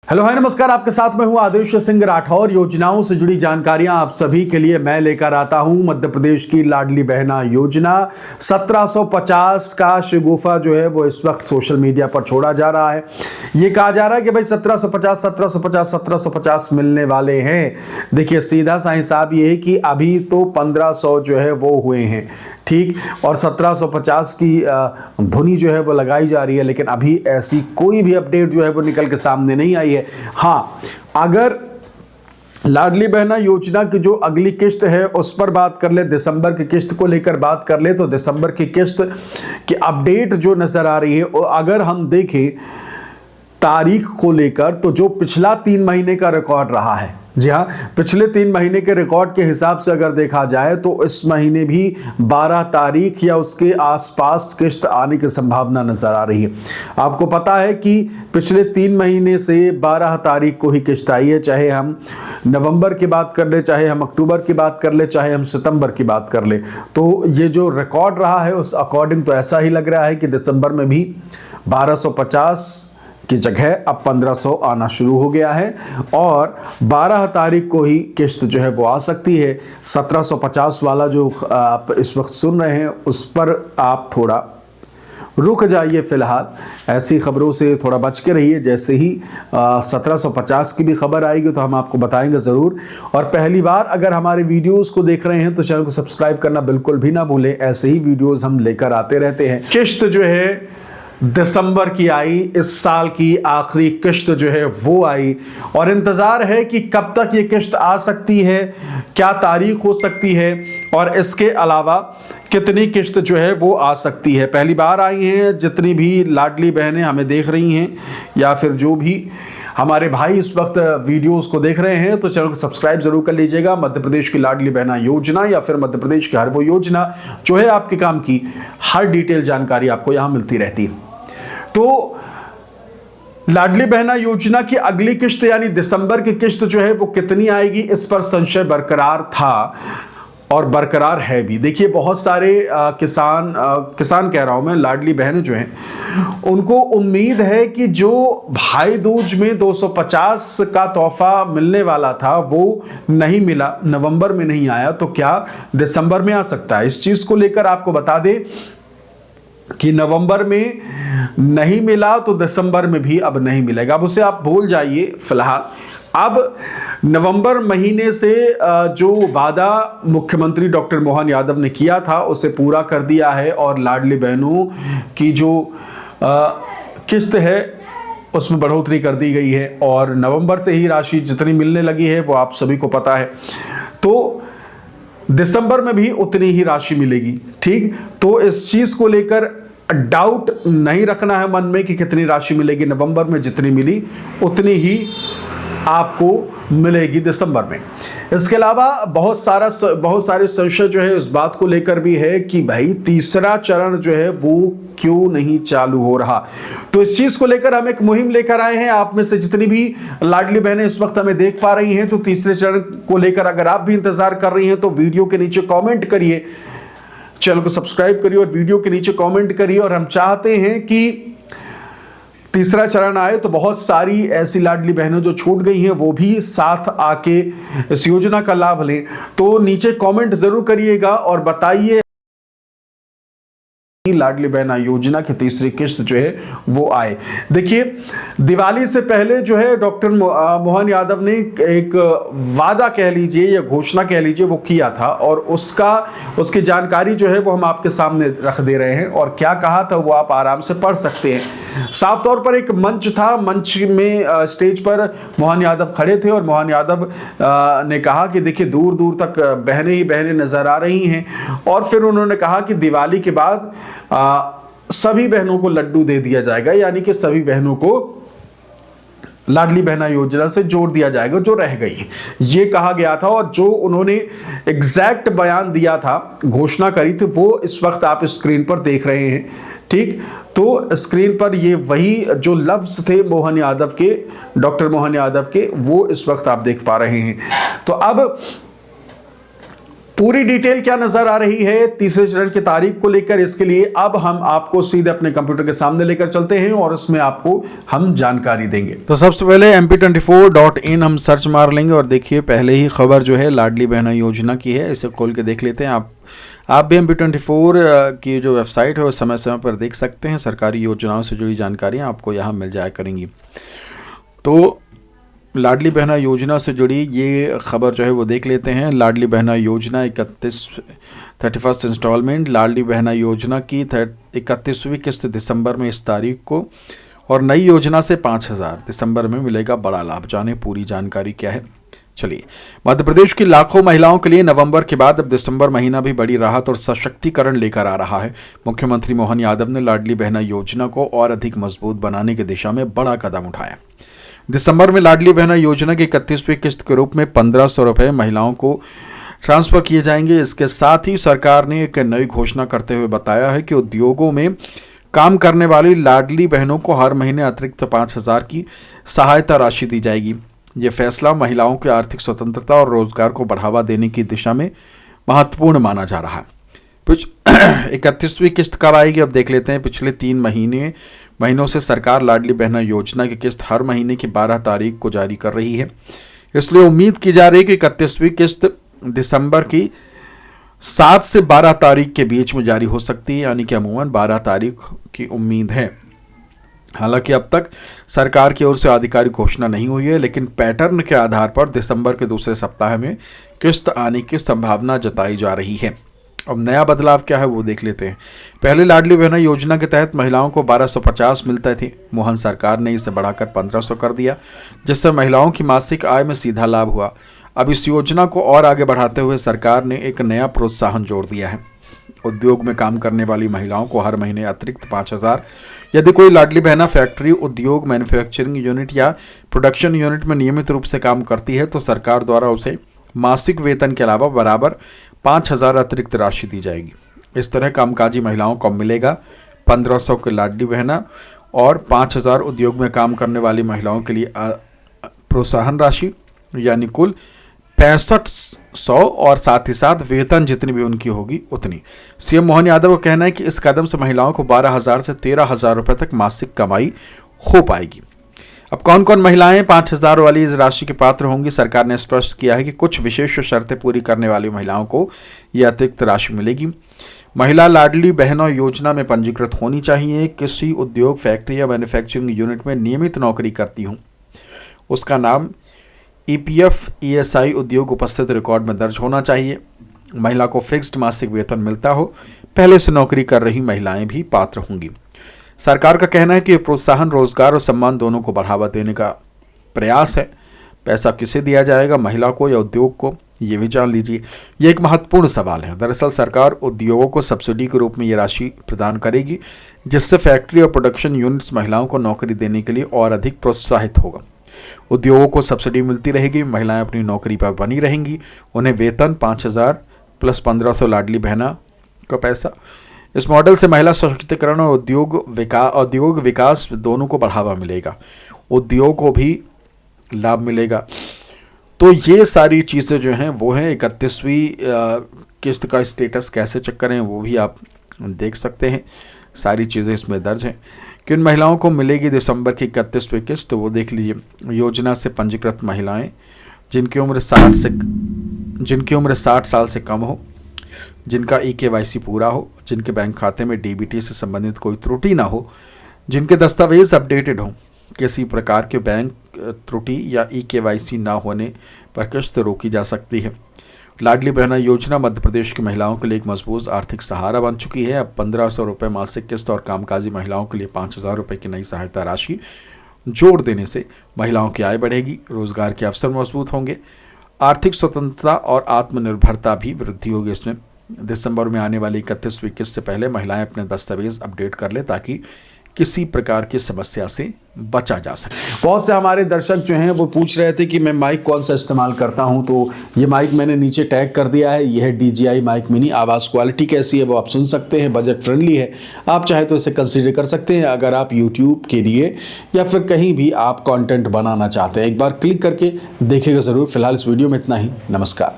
Hello hi नमस्कार, आपके साथ मैं हूं आदेश सिंह राठौर। योजनाओं से जुड़ी जानकारियां आप सभी के लिए मैं लेकर आता हूं। मध्य प्रदेश की लाडली बहना योजना 1750 का शगुफा जो है वो इस वक्त सोशल मीडिया पर छोड़ा जा रहा है। ये कहा जा रहा है कि भाई 1750 मिलने वाले हैं। देखिए सीधा सा हिसाब ये है कि अभी तो 1500 जो है वो हुए हैं, ठीक, और 1750 की धुनी जो है वो लगाई जा रही है, लेकिन अभी ऐसी कोई भी अपडेट जो है वो निकल के सामने नहीं आई है। हाँ, अगर लाडली बहना योजना की जो अगली किस्त है उस पर बात कर ले, दिसंबर की किस्त को लेकर बात कर ले, तो दिसंबर की किस्त की अपडेट जो नजर आ रही है, और अगर हम देखें तारीख को लेकर, तो जो पिछला 3 महीने का रिकॉर्ड रहा है, जी हाँ, पिछले 3 महीने के रिकॉर्ड के हिसाब से अगर देखा जाए तो इस महीने भी 12 तारीख या उसके आसपास किस्त आने की संभावना नजर आ रही है। आपको पता है कि पिछले 3 महीने से 12 तारीख को ही किस्त आई है, चाहे हम नवंबर की बात कर ले, चाहे हम अक्टूबर की बात कर ले, चाहे हम सितंबर की बात कर ले। तो ये जो रिकॉर्ड रहा है उस अकॉर्डिंग तो ऐसा ही लग रहा है कि दिसंबर में भी 1250 की जगह अब 1500 आना शुरू हो गया है, और 12 तारीख को ही किस्त जो है वो आ सकती है। 1750 वाला जो आप इस वक्त सुन रहे हैं उस पर आप थोड़ा रुक जाइए फिलहाल, ऐसी खबरों से थोड़ा बच के रहिए। जैसे ही 1750 की भी खबर आएगी तो हम आपको बताएंगे ज़रूर। और पहली बार अगर हमारे वीडियोस को देख रहे हैं तो चैनल को सब्सक्राइब करना बिल्कुल भी ना भूलें, ऐसे ही वीडियोस हम लेकर आते रहते हैं। किस्त जो है दिसंबर की आई, इस साल की आखिरी किस्त जो है वो आई, और इंतजार है कि कब तक ये किस्त आ सकती है, क्या तारीख हो सकती है, और इसके अलावा कितनी किस्त जो है वो आ सकती है। पहली बार आई हैं जितनी भी लाडली बहनें हमें देख रही हैं, या फिर जो भी हमारे भाई इस वक्त वीडियोस को देख रहे हैं, तो चैनल को सब्सक्राइब जरूर कर लीजिएगा। मध्य प्रदेश की लाडली बहना योजना या फिर मध्य प्रदेश की हर वो योजना जो है आपके काम की, हर डिटेल जानकारी आपको यहां मिलती रहती है। तो लाडली बहना योजना की अगली किस्त यानी दिसंबर की किस्त जो है वो कितनी आएगी, इस पर संशय बरकरार था और बरकरार है भी। देखिए बहुत सारे किसान कह रहा हूं मैं, लाडली बहनें जो हैं उनको उम्मीद है कि जो भाई दूज में 250 का तोहफा मिलने वाला था वो नहीं मिला, नवंबर में नहीं आया, तो क्या दिसंबर में आ सकता है। इस चीज को लेकर आपको बता दें कि नवंबर में नहीं मिला तो दिसंबर में भी अब नहीं मिलेगा। अब उसे आप भूल जाइए फिलहाल। अब नवंबर महीने से जो वादा मुख्यमंत्री डॉक्टर मोहन यादव ने किया था उसे पूरा कर दिया है, और लाडली बहनों की जो किस्त है उसमें बढ़ोतरी कर दी गई है, और नवंबर से ही राशि जितनी मिलने लगी है वो आप सभी को पता है। तो दिसंबर में भी उतनी ही राशि मिलेगी, ठीक। तो इस चीज को लेकर डाउट नहीं रखना है मन में कि कितनी राशि मिलेगी। नवंबर में जितनी मिली उतनी ही आपको मिलेगी दिसंबर में। इसके अलावा बहुत सारे संशय जो है इस बात को लेकर भी है कि भाई तीसरा चरण जो है वो क्यों नहीं चालू हो रहा। तो इस चीज को लेकर हम एक मुहिम लेकर आए हैं। आप में से जितनी भी लाडली बहनें इस वक्त हमें देख पा रही हैं, तो तीसरे चरण को लेकर अगर आप भी इंतजार कर रही हैं तो वीडियो के नीचे कॉमेंट करिए, चैनल को सब्सक्राइब करिए और वीडियो के नीचे कॉमेंट करिए। और हम चाहते हैं कि तीसरा चरण आए तो बहुत सारी ऐसी लाडली बहनें जो छूट गई हैं वो भी साथ आके इस योजना का लाभ लें। तो नीचे कमेंट जरूर करिएगा और बताइए लाडली बहना योजना की तीसरी किस्त जो है वो आए। देखिए दिवाली से पहले जो है डॉक्टर मोहन यादव ने एक वादा कह लीजिए या घोषणा कह लीजिए वो किया था, और उसकी जानकारी जो है वो हम आपके सामने रख दे रहे हैं। और क्या कहा था वो आप आराम से पढ़ सकते हैं। साफ तौर पर एक मंच था, मंच में स्टेज पर मोहन यादव खड़े थे और मोहन यादव ने कहा कि देखिए दूर दूर तक बहनें ही बहनें नजर आ रही हैं, और फिर उन्होंने कहा कि दिवाली के बाद सभी बहनों को लड्डू दे दिया जाएगा, यानी कि सभी बहनों को लाडली बहना योजना से जोड़ दिया जाएगा जो रह गई, ये कहा गया था। और जो उन्होंने एग्जैक्ट बयान दिया था, घोषणा करी थी, वो इस वक्त आप स्क्रीन पर देख रहे हैं, ठीक। तो स्क्रीन पर ये वही जो लफ्ज थे मोहन यादव के, डॉक्टर मोहन यादव के, वो इस वक्त आप देख पा रहे हैं। तो अब पूरी डिटेल क्या नजर आ रही है तीसरे चरण की तारीख को लेकर, इसके लिए अब हम आपको सीधे अपने कंप्यूटर के सामने लेकर चलते हैं और उसमें आपको हम जानकारी देंगे। तो सबसे पहले mp24.in हम सर्च मार लेंगे और देखिए पहले ही खबर जो है लाडली बहना योजना की है, इसे खोल के देख लेते हैं। आप भी mp24 की जो वेबसाइट है वो समय समय पर देख सकते हैं। सरकारी योजनाओं से जुड़ी जानकारियाँ आपको यहाँ मिल जाया करेंगी। तो लाडली बहना योजना से जुड़ी ये खबर जो है वो देख लेते हैं। लाडली बहना योजना 31 इंस्टॉलमेंट लाडली बहना योजना की 31वीं किस्त दिसंबर में इस तारीख को, और नई योजना से 5,000 दिसंबर में मिलेगा बड़ा लाभ। जाने पूरी जानकारी क्या है। चलिए, मध्य प्रदेश की लाखों महिलाओं के लिए नवंबर के बाद अब दिसंबर महीना भी बड़ी राहत और सशक्तिकरण लेकर आ रहा है। मुख्यमंत्री मोहन यादव ने लाडली बहना योजना को और अधिक मजबूत बनाने की दिशा में बड़ा कदम उठाया। दिसंबर में लाडली बहना योजना की 31वीं किस्त के रूप में 1,500 रुपये महिलाओं को ट्रांसफर किए जाएंगे। इसके साथ ही सरकार ने एक नई घोषणा करते हुए बताया है कि उद्योगों में काम करने वाली लाडली बहनों को हर महीने अतिरिक्त 5,000 की सहायता राशि दी जाएगी। यह फैसला महिलाओं की आर्थिक स्वतंत्रता और रोजगार को बढ़ावा देने की दिशा में महत्वपूर्ण माना जा रहा है। 31वीं किस्त कब आएगी अब देख लेते हैं। पिछले 3 महीनों से सरकार लाडली बहना योजना की किस्त हर महीने की 12 तारीख को जारी कर रही है। इसलिए उम्मीद की जा रही है कि 31वीं किस्त दिसंबर की 7 से 12 तारीख के बीच में जारी हो सकती है, यानी कि अमूमन 12 तारीख की उम्मीद है। हालांकि अब तक सरकार की ओर से आधिकारिक घोषणा नहीं हुई है, लेकिन पैटर्न के आधार पर दिसंबर के दूसरे सप्ताह में किस्त आने की संभावना जताई जा रही है। अब नया बदलाव क्या है वो देख लेते हैं। पहले लाडली बहना योजना के तहत महिलाओं को 1250 मिलते थे। मोहन सरकार ने इसे बढ़ाकर 1,500 कर दिया, जिससे महिलाओं की मासिक आय में सीधा लाभ हुआ। अब इस योजना को और आगे बढ़ाते हुए सरकार ने एक नया प्रोत्साहन जोड़ दिया है। उद्योग में काम करने वाली महिलाओं को हर महीने अतिरिक्त 5,000, यदि कोई लाडली बहना फैक्ट्री, उद्योग, मैन्युफैक्चरिंग यूनिट या प्रोडक्शन यूनिट में नियमित रूप से काम करती है तो सरकार द्वारा उसे मासिक वेतन के अलावा बराबर 5,000 अतिरिक्त राशि दी जाएगी। इस तरह कामकाजी महिलाओं को मिलेगा 1,500 के लाडली बहना और 5,000 उद्योग में काम करने वाली महिलाओं के लिए प्रोत्साहन राशि, यानी कुल 6500, और साथ ही साथ वेतन जितनी भी उनकी होगी उतनी। सीएम मोहन यादव का कहना है कि इस कदम से महिलाओं को 12,000 से 13,000 रुपये तक मासिक कमाई हो पाएगी। अब कौन कौन महिलाएं 5,000 वाली इस राशि के पात्र होंगी? सरकार ने स्पष्ट किया है कि कुछ विशेष शर्तें पूरी करने वाली महिलाओं को यह अतिरिक्त राशि मिलेगी। महिला लाडली बहना योजना में पंजीकृत होनी चाहिए, किसी उद्योग, फैक्ट्री या मैन्युफैक्चरिंग यूनिट में नियमित नौकरी करती हूँ, उसका नाम EPF ESI उद्योग उपस्थित रिकॉर्ड में दर्ज होना चाहिए। महिला को फिक्स्ड मासिक वेतन मिलता हो, पहले से नौकरी कर रही महिलाएं भी पात्र होंगी। सरकार का कहना है कि प्रोत्साहन रोजगार और सम्मान दोनों को बढ़ावा देने का प्रयास है। पैसा किसे दिया जाएगा, महिला को या उद्योग को, ये भी जान लीजिए। ये एक महत्वपूर्ण सवाल है। दरअसल सरकार उद्योगों को सब्सिडी के रूप में ये राशि प्रदान करेगी, जिससे फैक्ट्री और प्रोडक्शन यूनिट्स महिलाओं को नौकरी देने के लिए और अधिक प्रोत्साहित होगा। उद्योगों को सब्सिडी मिलती रहेगी, महिलाएं अपनी नौकरी पर बनी रहेंगी, उन्हें वेतन 5,000 प्लस 1,500 लाडली बहना का पैसा। इस मॉडल से महिला सशक्तिकरण और औद्योगिक विकास दोनों को बढ़ावा मिलेगा, उद्योग को भी लाभ मिलेगा। तो ये सारी चीज़ें जो हैं वो हैं। 31वीं किस्त का स्टेटस कैसे चेक करें वो भी आप देख सकते हैं, सारी चीज़ें इसमें दर्ज हैं। किन महिलाओं को मिलेगी दिसंबर की 31वीं किस्त वो देख लीजिए। योजना से पंजीकृत महिलाएं जिनकी उम्र 60 साल से कम हो, जिनका EKYC पूरा हो, जिनके बैंक खाते में DBT से संबंधित कोई त्रुटि ना हो, जिनके दस्तावेज अपडेटेड हों, किसी प्रकार के बैंक त्रुटि या EKYC ना होने पर किस्त रोकी जा सकती है। लाडली बहना योजना मध्य प्रदेश की महिलाओं के लिए एक मजबूत आर्थिक सहारा बन चुकी है। अब 1,500 रुपये मासिक किस्त और कामकाजी महिलाओं के लिए 5,000 रुपये की नई सहायता राशि जोड़ देने से महिलाओं की आय बढ़ेगी, रोजगार के अवसर मजबूत होंगे, आर्थिक स्वतंत्रता और आत्मनिर्भरता भी वृद्धि होगी। इसमें दिसंबर में आने वाली 31वीं किस्त से पहले महिलाएं अपने दस्तावेज अपडेट कर ले ताकि किसी प्रकार की समस्या से बचा जा सके। बहुत से हमारे दर्शक जो हैं वो पूछ रहे थे कि मैं माइक कौन सा इस्तेमाल करता हूं, तो ये माइक मैंने नीचे टैग कर दिया है। यह है DJI माइक मिनी। आवाज़ क्वालिटी कैसी है वो आप सुन सकते हैं, बजट फ्रेंडली है, आप चाहे तो इसे कंसीडर कर सकते हैं अगर आप यूट्यूब के लिए या फिर कहीं भी आप कॉन्टेंट बनाना चाहते हैं। एक बार क्लिक करके देखिएगा ज़रूर। फिलहाल इस वीडियो में इतना ही। नमस्कार।